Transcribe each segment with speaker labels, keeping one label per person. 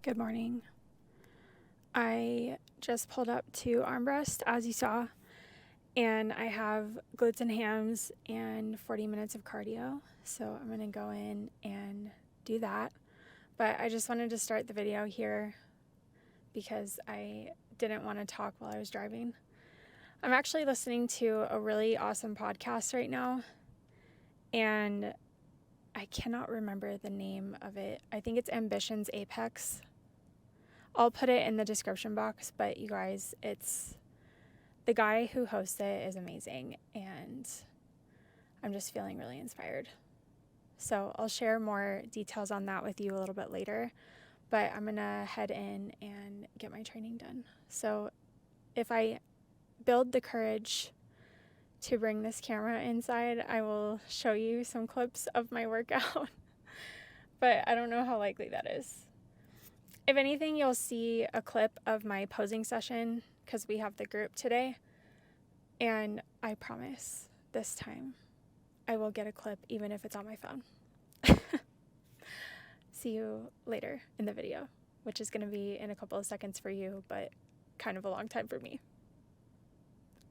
Speaker 1: Good morning. I just pulled up to Armbrust, as you saw, and I have glutes and hams and 40 minutes of cardio. So I'm going to go in and do that. But I just wanted to start the video here because I didn't want to talk while I was driving. I'm actually listening to a really awesome podcast right now, and I cannot remember the name of it. I think it's Ambition's Apex. I'll put it in the description box, but you guys, it's the guy who hosts it is amazing, and I'm just feeling really inspired. So I'll share more details on that with you a little bit later, but I'm gonna head in and get my training done. So if I build the courage to bring this camera inside, I will show you some clips of my workout, but I don't know how likely that is. If anything, you'll see a clip of my posing session because we have the group today, and I promise this time I will get a clip even if it's on my phone. See you later in the video, which is going to be in a couple of seconds for you, but kind of a long time for me.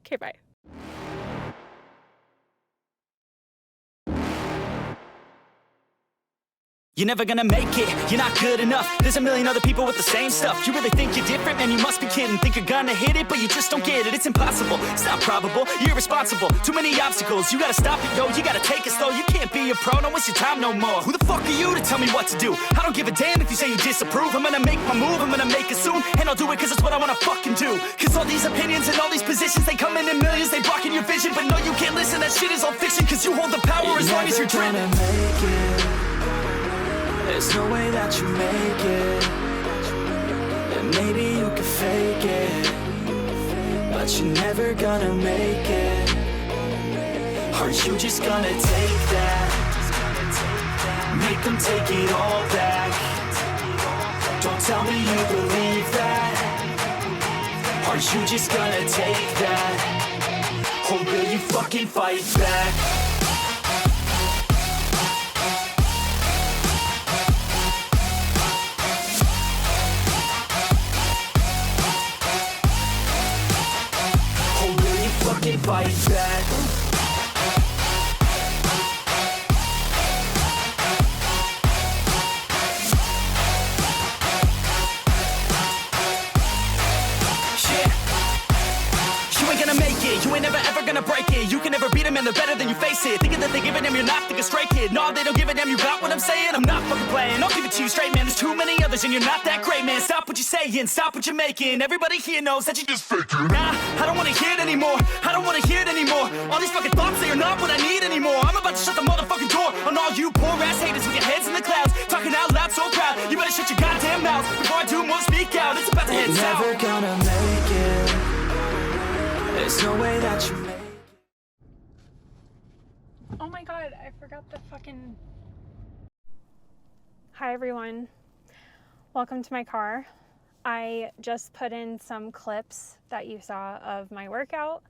Speaker 1: Okay, bye.
Speaker 2: You're never gonna make it, you're not good enough. There's a million other people with the same stuff. You really think you're different? Man, you must be kidding. Think you're gonna hit it, but you just don't get it. It's impossible, it's not probable, you're irresponsible. Too many obstacles, you gotta stop it, yo. You gotta take it slow, you can't be a pro. Don't waste your time no more. Who the fuck are you to tell me what to do? I don't give a damn if you say you disapprove. I'm gonna make my move, I'm gonna make it soon. And I'll do it cause it's what I wanna fucking do. Cause all these opinions and all these positions, they come in millions, they blocking your vision. But no, you can't listen, that shit is all fiction. Cause you hold the power as long as you're dreaming. There's no way that you make it, and maybe you can fake it, but you're never gonna make it. Are you just gonna take that? Make them take it all back. Don't tell me you believe that. Are you just gonna take that? Or will you fucking fight back? Fight back. You ain't gonna make it, you ain't never ever gonna break it. You can never beat them and they're better than you face it. Thinking that they give a damn, you're not thinking straight, kid. No, they don't give a damn, you got what I'm saying? I'm not fucking playing, I'll give it to you straight, man. There's too many others and you're not that great, man. Stop what you're saying, stop what you're making. Everybody here knows that you just faking. Nah, I don't wanna hear it anymore, I don't wanna hear it anymore. All these fucking thoughts, they are not what I need anymore. I'm about to shut the motherfucking door on all you poor ass haters with your heads in the clouds, talking out loud so proud. You better shut your goddamn mouth before I do more speak out. It's about to head south. You're never gonna make it. There's no way that you make it.
Speaker 1: Oh my god, I forgot the fucking... Hi everyone. Welcome to my car. I just put in some clips that you saw of my workout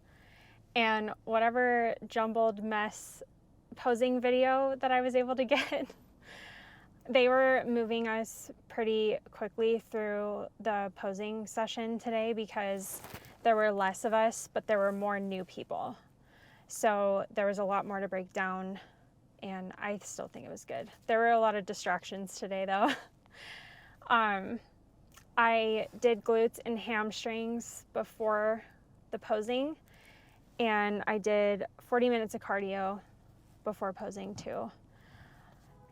Speaker 1: and whatever jumbled mess posing video that I was able to get. They were moving us pretty quickly through the posing session today because there were less of us, but there were more new people. So there was a lot more to break down, and I still think it was good. There were a lot of distractions today though. I did glutes and hamstrings before the posing, and I did 40 minutes of cardio before posing too.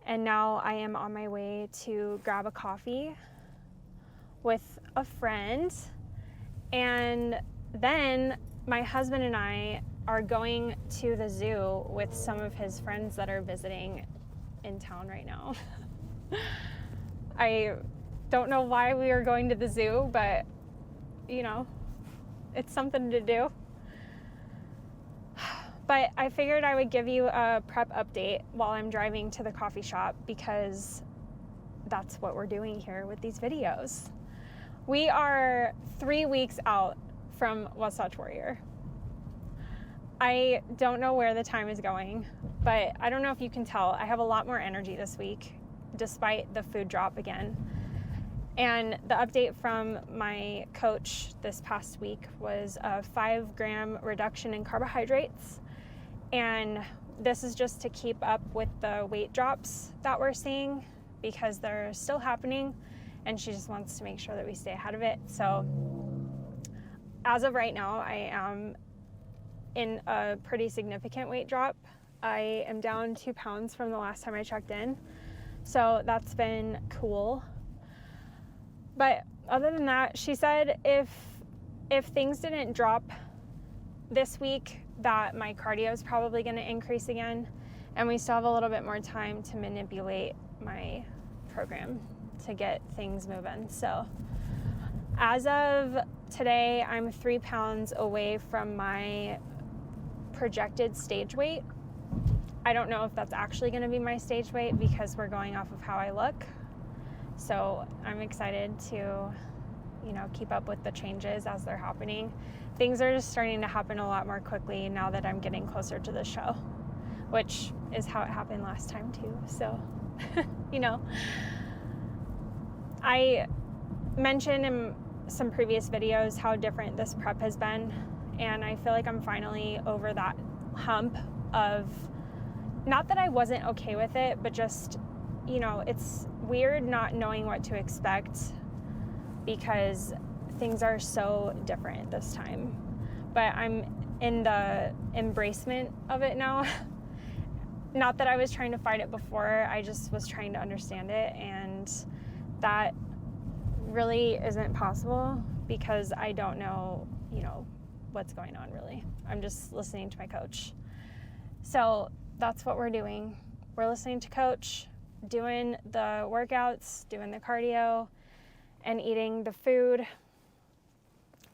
Speaker 1: And now I am on my way to grab a coffee with a friend, and then my husband and I are going to the zoo with some of his friends that are visiting in town right now. I don't know why we are going to the zoo, but you know, it's something to do. But I figured I would give you a prep update while I'm driving to the coffee shop because that's what we're doing here with these videos. We are 3 weeks out from Wasatch Warrior. I don't know where the time is going, but I don't know if you can tell, I have a lot more energy this week, despite the food drop again. And the update from my coach this past week was a 5-gram reduction in carbohydrates. And this is just to keep up with the weight drops that we're seeing, because they're still happening, and she just wants to make sure that we stay ahead of it. So as of right now, I am in a pretty significant weight drop. I am down 2 pounds from the last time I checked in. So that's been cool. But other than that, she said if things didn't drop this week, that my cardio is probably going to increase again, and we still have a little bit more time to manipulate my program to get things moving. So as of today, I'm 3 pounds away from my projected stage weight. I don't know if that's actually going to be my stage weight, because we're going off of how I look. So I'm excited to, keep up with the changes as they're happening. Things are just starting to happen a lot more quickly now that I'm getting closer to the show, which is how it happened last time too. So, I mentioned in some previous videos how different this prep has been, and I feel like I'm finally over that hump of, not that I wasn't okay with it, but just, it's weird not knowing what to expect, because things are so different this time. But I'm in the embracement of it now. Not that I was trying to fight it before, I just was trying to understand it, and that really isn't possible because I don't know, what's going on really. I'm just listening to my coach. So that's what we're doing. We're listening to coach, doing the workouts, doing the cardio, and eating the food,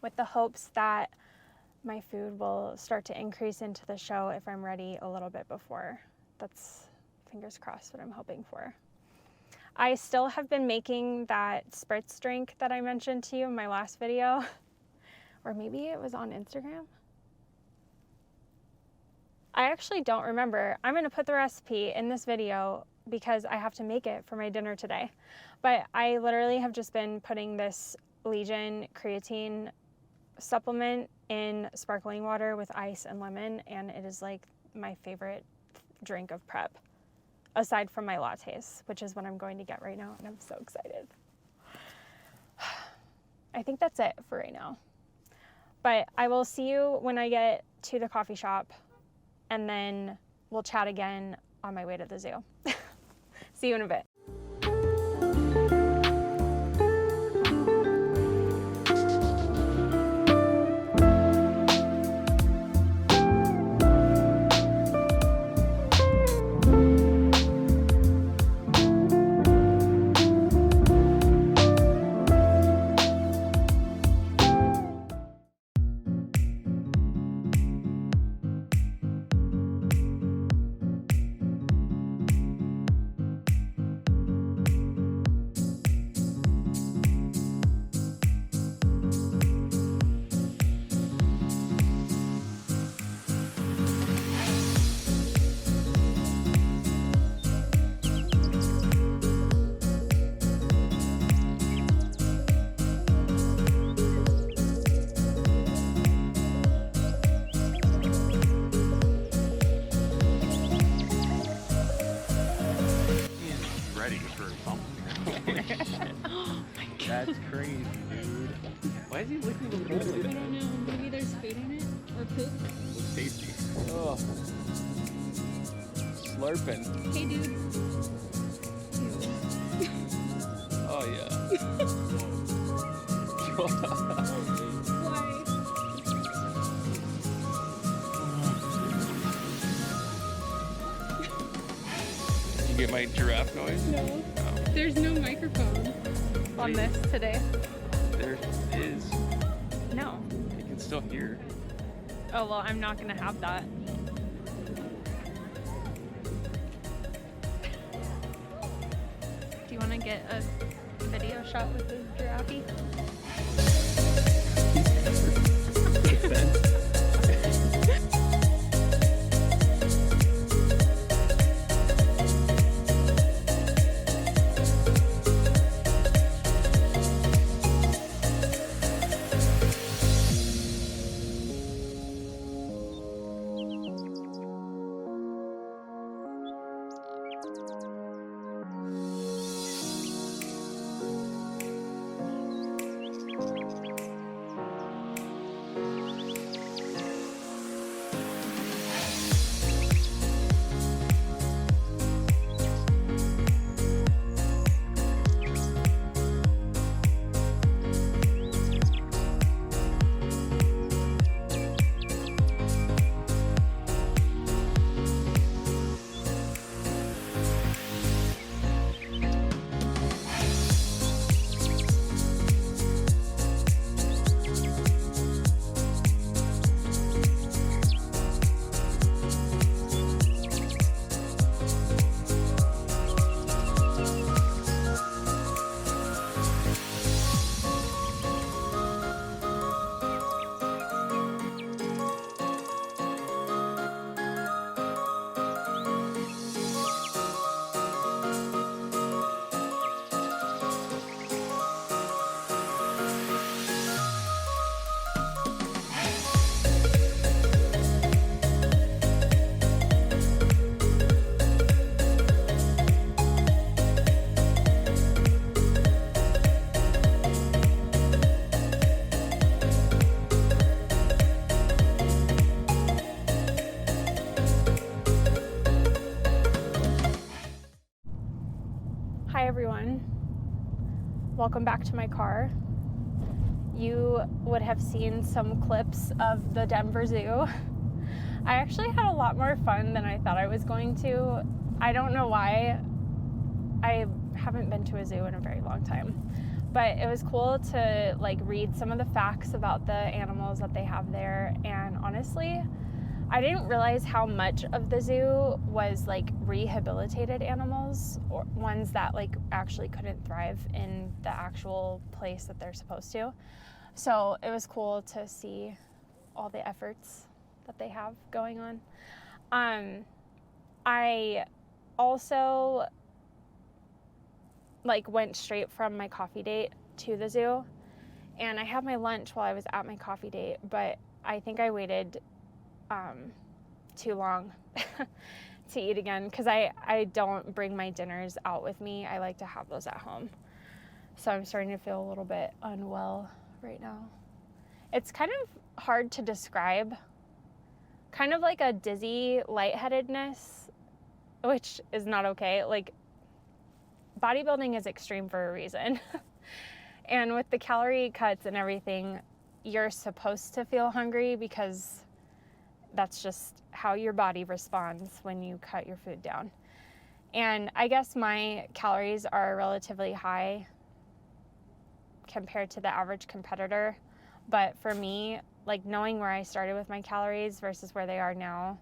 Speaker 1: with the hopes that my food will start to increase into the show if I'm ready a little bit before. That's, fingers crossed, what I'm hoping for. I still have been making that spritz drink that I mentioned to you in my last video, or maybe it was on Instagram. I actually don't remember. I'm gonna put the recipe in this video because I have to make it for my dinner today. But I literally have just been putting this Legion creatine supplement in sparkling water with ice and lemon, and it is like my favorite drink of prep, aside from my lattes, which is what I'm going to get right now, and I'm so excited. I think that's it for right now. But I will see you when I get to the coffee shop, and then we'll chat again on my way to the zoo. See you in a bit.
Speaker 3: That's crazy, dude. Why is he licking the bowl?
Speaker 4: I don't know. Maybe there's food in it or poop.
Speaker 3: Looks tasty. Oh. Slurping.
Speaker 4: Hey, dude.
Speaker 3: Oh, yeah.
Speaker 4: Why?
Speaker 3: Did you get my giraffe noise?
Speaker 4: No.
Speaker 3: Oh.
Speaker 4: There's no microphone on this today.
Speaker 3: There is.
Speaker 1: No.
Speaker 3: You can still hear.
Speaker 1: Oh, well, I'm not gonna have that. Do you wanna get a video shot with the giraffe? welcome back to my car. You would have seen some clips of the Denver Zoo. I actually had a lot more fun than I thought I was going to. I don't know why. I haven't been to a zoo in a very long time, but it was cool to like read some of the facts about the animals that they have there. And honestly, I didn't realize how much of the zoo was like rehabilitated animals, or ones that like actually couldn't thrive in the actual place that they're supposed to. So it was cool to see all the efforts that they have going on. I also like went straight from my coffee date to the zoo, and I had my lunch while I was at my coffee date, but I think I waited too long to eat again, because I don't bring my dinners out with me. I like to have those at home. So I'm starting to feel a little bit unwell right now. It's kind of hard to describe, kind of like a dizzy lightheadedness, which is not okay. Like, bodybuilding is extreme for a reason. And with the calorie cuts and everything, you're supposed to feel hungry because that's just how your body responds when you cut your food down. And I guess my calories are relatively high compared to the average competitor. But for me, like knowing where I started with my calories versus where they are now,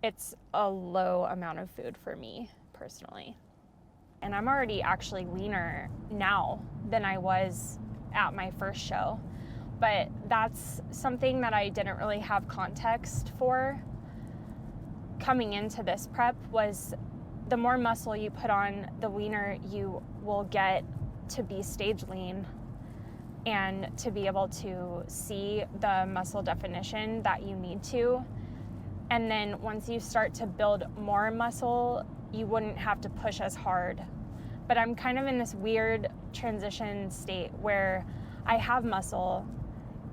Speaker 1: it's a low amount of food for me personally. And I'm already actually leaner now than I was at my first show. But that's something that I didn't really have context for coming into this prep. Was the more muscle you put on, the leaner you will get to be stage lean and to be able to see the muscle definition that you need to. And then once you start to build more muscle, you wouldn't have to push as hard. But I'm kind of in this weird transition state where I have muscle,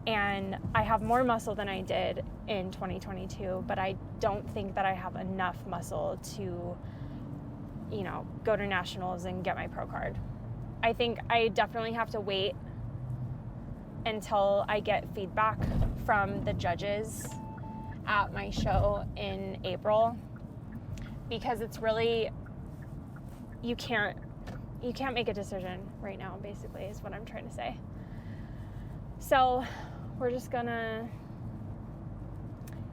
Speaker 1: and I have more muscle than I did in 2022, but I don't think that I have enough muscle to, go to nationals and get my pro card. I think I definitely have to wait until I get feedback from the judges at my show in April, because it's really, you can't make a decision right now, basically, is what I'm trying to say. So we're just gonna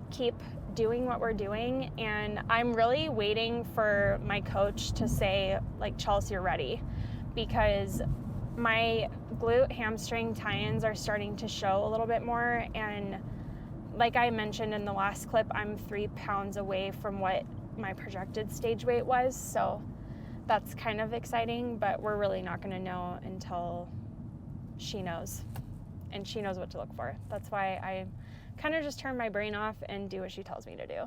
Speaker 1: keep doing what we're doing, and I'm really waiting for my coach to say, like, Chelsie, you're ready, because my glute hamstring tie-ins are starting to show a little bit more. And like I mentioned in the last clip, I'm 3 pounds away from what my projected stage weight was, so that's kind of exciting, but we're really not going to know until she knows, and she knows what to look for. That's why I kind of just turn my brain off and do what she tells me to do,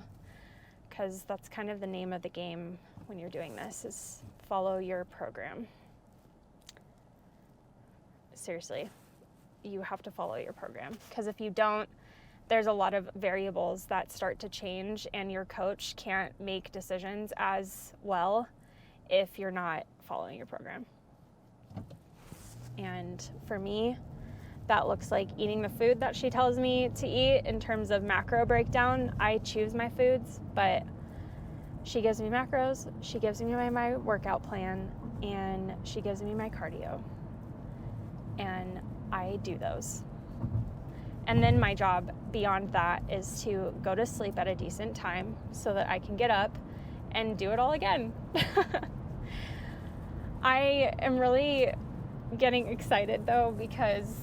Speaker 1: because that's kind of the name of the game when you're doing this, is follow your program. Seriously, you have to follow your program, because if you don't, there's a lot of variables that start to change, and your coach can't make decisions as well if you're not following your program. And for me, that looks like eating the food that she tells me to eat in terms of macro breakdown. I choose my foods, but she gives me macros, she gives me my workout plan, and she gives me my cardio. And I do those. And then my job beyond that is to go to sleep at a decent time so that I can get up and do it all again. I am really getting excited though, because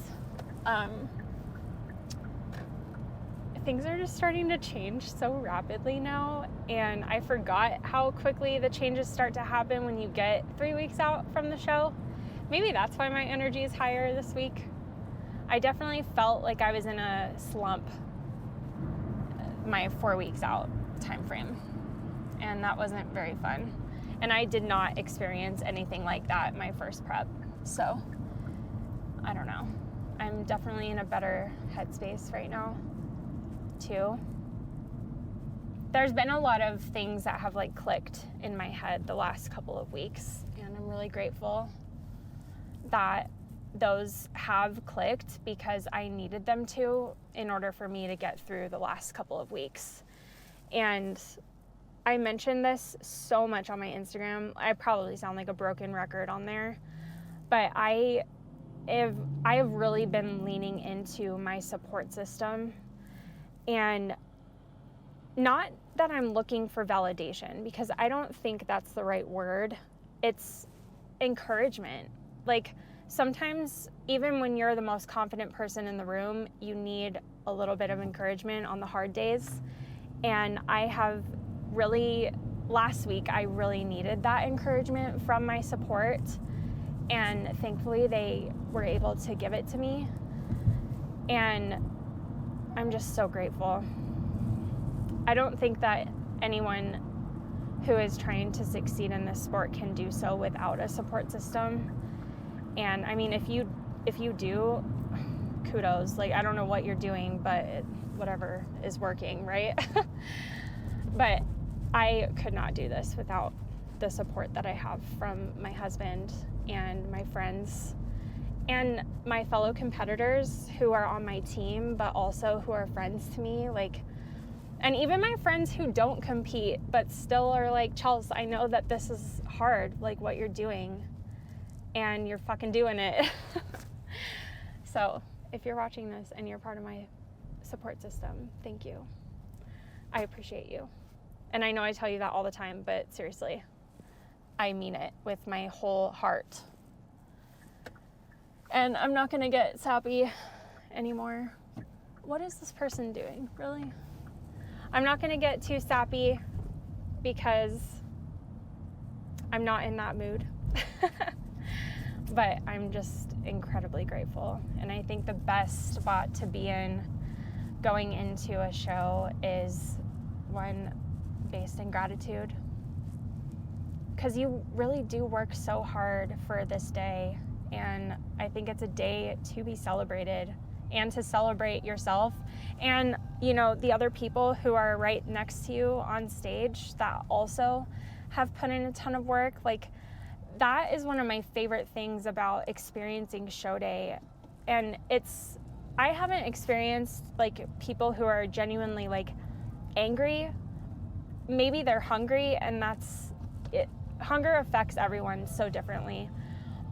Speaker 1: things are just starting to change so rapidly now, and I forgot how quickly the changes start to happen when you get 3 weeks out from the show. Maybe that's why my energy is higher this week. I definitely felt like I was in a slump my 4 weeks out time frame, and that wasn't very fun. And I did not experience anything like that my first prep, so I don't know. I'm definitely in a better headspace right now too. There's been a lot of things that have like clicked in my head the last couple of weeks, and I'm really grateful that those have clicked because I needed them to in order for me to get through the last couple of weeks. And I mentioned this so much on my Instagram. I probably sound like a broken record on there, but I have really been leaning into my support system, and not that I'm looking for validation, because I don't think that's the right word. It's encouragement. Like, sometimes even when you're the most confident person in the room, you need a little bit of encouragement on the hard days. And I have really, last week, I really needed that encouragement from my support. And thankfully, they were able to give it to me. And I'm just so grateful. I don't think that anyone who is trying to succeed in this sport can do so without a support system. And I mean, if you do, kudos. Like, I don't know what you're doing, but whatever is working, right? But I could not do this without the support that I have from my husband and my friends and my fellow competitors who are on my team, but also who are friends to me. Like, and even my friends who don't compete, but still are like, Chelsea, I know that this is hard, like what you're doing, and you're fucking doing it. So if you're watching this and you're part of my support system, thank you. I appreciate you. And I know I tell you that all the time, but seriously, I mean it with my whole heart. And I'm not gonna get sappy anymore. What is this person doing, really? I'm not gonna get too sappy because I'm not in that mood. But I'm just incredibly grateful. And I think the best spot to be in going into a show is one based in gratitude. Because you really do work so hard for this day. And I think it's a day to be celebrated and to celebrate yourself and, you know, the other people who are right next to you on stage that also have put in a ton of work. Like, that is one of my favorite things about experiencing show day. And I haven't experienced like people who are genuinely like angry. Maybe they're hungry, and that's it. Hunger affects everyone so differently.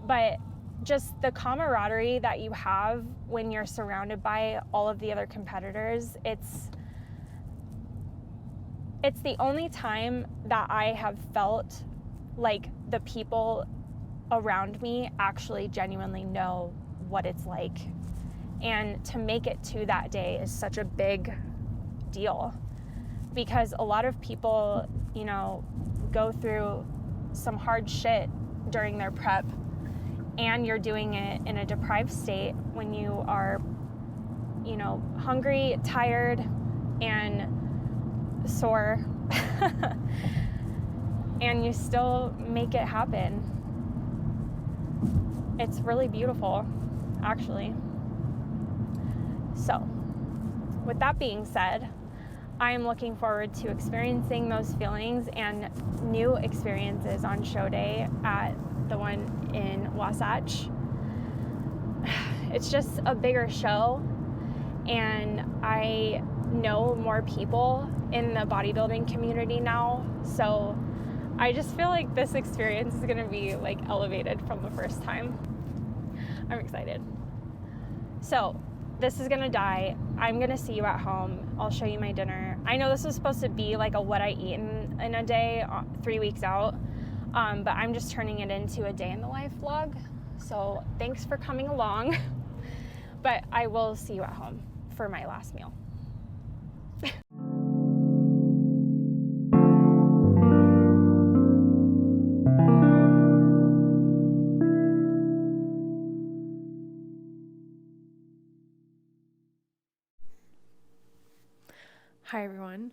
Speaker 1: But just the camaraderie that you have when you're surrounded by all of the other competitors, it's the only time that I have felt like the people around me actually genuinely know what it's like. And to make it to that day is such a big deal, because a lot of people, you know, go through some hard shit during their prep, and you're doing it in a deprived state when you are, you know, hungry, tired, and sore. And you still make it happen. It's really beautiful, actually. So, with that being said, I am looking forward to experiencing those feelings and new experiences on show day at the one in Wasatch. It's just a bigger show, and I know more people in the bodybuilding community now, so I just feel like this experience is gonna be like elevated from the first time. I'm excited. So this is gonna die. I'm gonna see you at home. I'll show you my dinner. I know this was supposed to be like a what I eat in a day 3 weeks out, but I'm just turning it into a day in the life vlog. So thanks for coming along, but I will see you at home for my last meal.
Speaker 5: Hi everyone.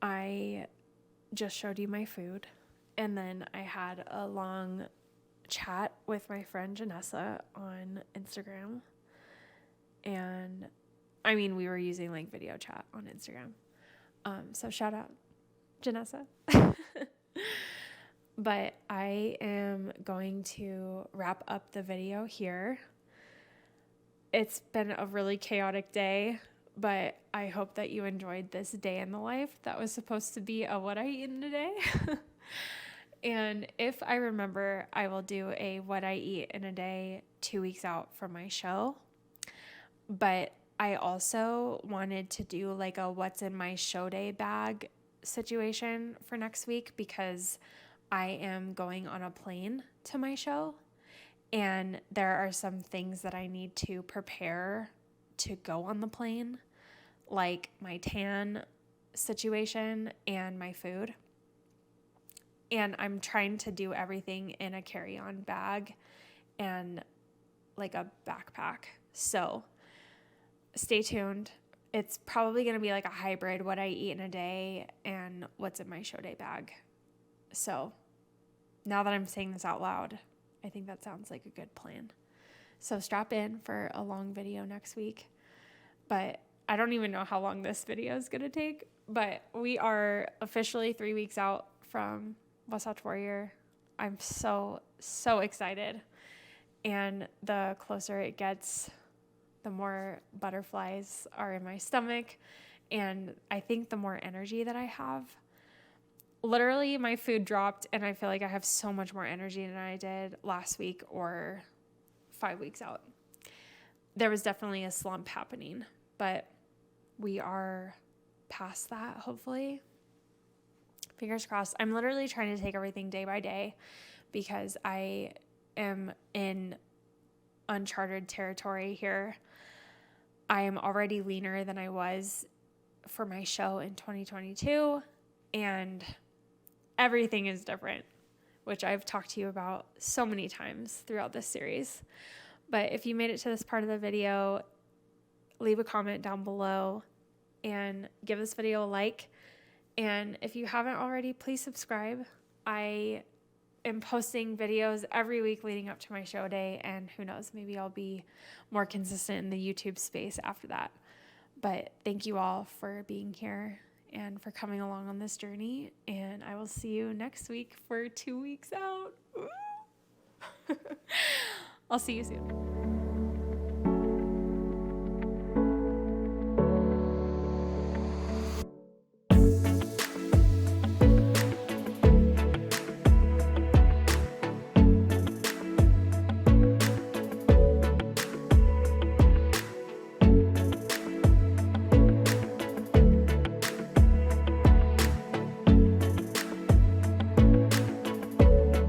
Speaker 5: I just showed you my food, and then I had a long chat with my friend Janessa on Instagram. And I mean, we were using like video chat on Instagram. So shout out Janessa. but I am going to wrap up the video here. It's been a really chaotic day, but I hope that you enjoyed this day in the life that was supposed to be a what I eat in a day. And if I remember, I will do a what I eat in a day 2 weeks out from my show. But I also wanted to do like a what's in my show day bag situation for next week because I am going on a plane to my show and there are some things that I need to prepare to go on the plane, like my tan situation and my food. And I'm trying to do everything in a carry-on bag and like a backpack. So stay tuned. It's probably going to be like a hybrid, what I eat in a day and what's in my show day bag. So now that I'm saying this out loud, I think that sounds like a good plan. So strap in for a long video next week. But I don't even know how long this video is going to take. But we are officially 3 weeks out from Wasatch Warrior. I'm so excited. And the closer it gets, the more butterflies are in my stomach. And I think the more energy that I have. Literally, my food dropped, and I feel like I have so much more energy than I did last week or 5 weeks out. There was definitely a slump happening, but we are past that, hopefully. Fingers crossed. I'm literally trying to take everything day by day because I am in uncharted territory here. I am already leaner than I was for my show in 2022, and everything is different, which I've talked to you about so many times throughout this series. But if you made it to this part of the video, leave a comment down below and give this video a like. And if you haven't already, please subscribe. I am posting videos every week leading up to my show day, and who knows, maybe I'll be more consistent in the YouTube space after that. But thank you all for being here and for coming along on this journey, and I will see you next week for 2 weeks out. I'll see you soon.